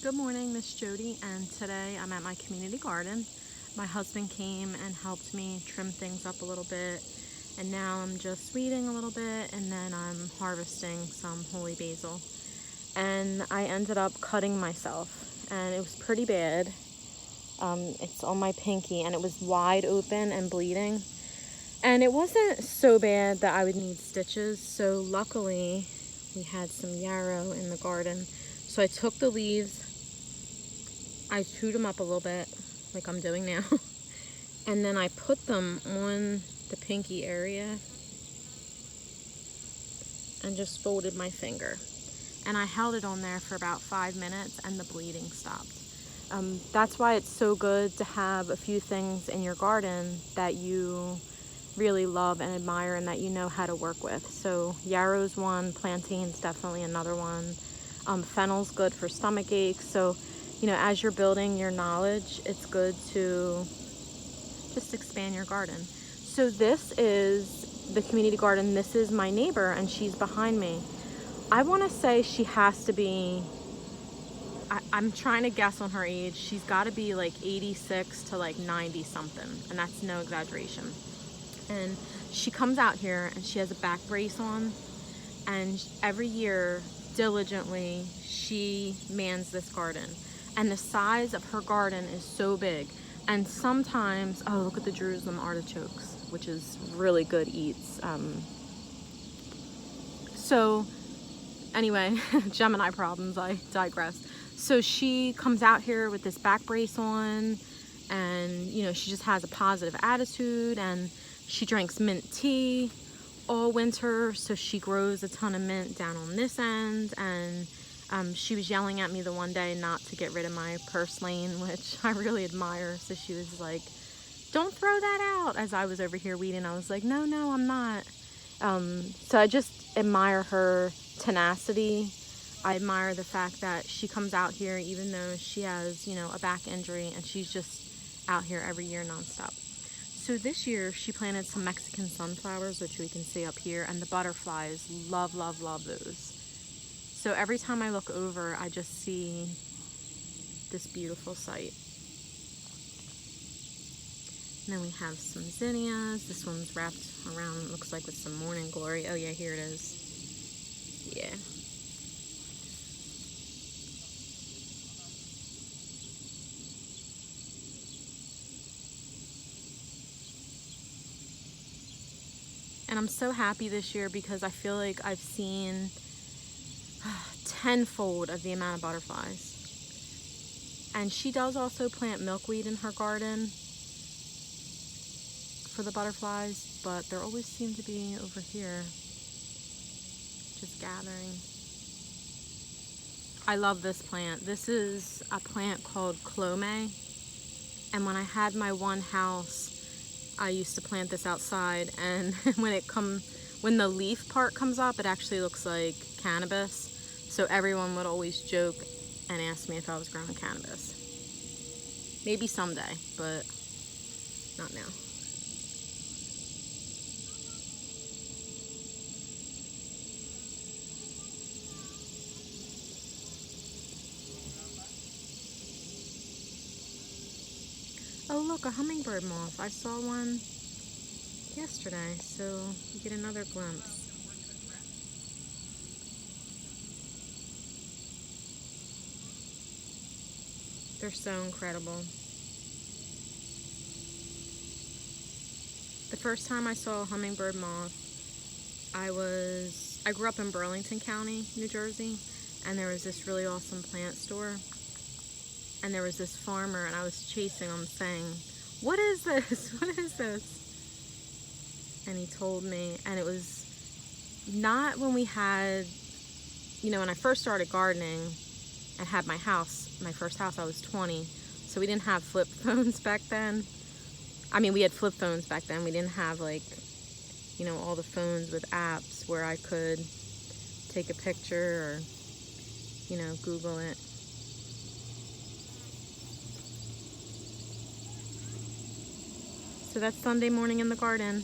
Good morning, Miss Jody, and today I'm at my community garden. My husband came and helped me trim things up a little bit, and now I'm just weeding a little bit, and then I'm harvesting some holy basil. And I ended up cutting myself, and it was pretty bad. It's on my pinky, and it was wide open and bleeding. And it wasn't so bad that I would need stitches, so luckily we had some yarrow in the garden. So I took the leaves, I chewed them up a little bit, like I'm doing now, and then I put them on the pinky area and just folded my finger. And I held it on there for about 5 minutes and the bleeding stopped. That's why it's so good to have a few things in your garden that you really love and admire and that you know how to work with. So yarrow's one, plantain's definitely another one. Fennel's good for stomach aches. So, you know, as you're building your knowledge, it's good to just expand your garden. So this is the community garden. This is my neighbor, and she's behind me. I want to say she has to be, I'm trying to guess on her age. She's got to be like 86 to like 90 something, and that's no exaggeration. And she comes out here and she has a back brace on, and every year diligently she mans this garden, and the size of her garden is so big. And sometimes, oh, look at the Jerusalem artichokes, which is really good eats. So anyway, Gemini problems, I digress. So she comes out here with this back brace on, and you know, she just has a positive attitude, and she drinks mint tea all winter. So she grows a ton of mint down on this end, and she was yelling at me the one day not to get rid of my purslane, which I really admire. So she was like, don't throw that out. As I was over here weeding, I was like, no, I'm not. So I just admire her tenacity. I admire the fact that she comes out here even though she has, you know, a back injury, and she's just out here every year nonstop. So this year she planted some Mexican sunflowers, which we can see up here, and the butterflies love those. So every time I look over, I just see this beautiful sight. And then we have some zinnias. This one's wrapped around, looks like with some morning glory. Oh yeah, here it is. Yeah. And I'm so happy this year because I feel like I've seen tenfold of the amount of butterflies. And she does also plant milkweed in her garden for the butterflies, but there always seem to be over here just gathering. I love this plant. This is a plant called clome, and when I had my one house, I used to plant this outside, and when the leaf part comes up, it actually looks like cannabis. So everyone would always joke and ask me if I was growing cannabis. Maybe someday, but not now. Oh look, a hummingbird moth. I saw one yesterday, so you get another glimpse. They're so incredible. The first time I saw a hummingbird moth, I grew up in Burlington County, New Jersey, and there was this really awesome plant store. And there was this farmer, and I was chasing him saying, what is this? What is this? And he told me, and it was not when we had, you know, when I first started gardening and had my first house, I was 20. So we didn't have flip phones back then. I mean, we had flip phones back then. We didn't have, like, you know, all the phones with apps where I could take a picture or, you know, Google it. So that's Sunday morning in the garden.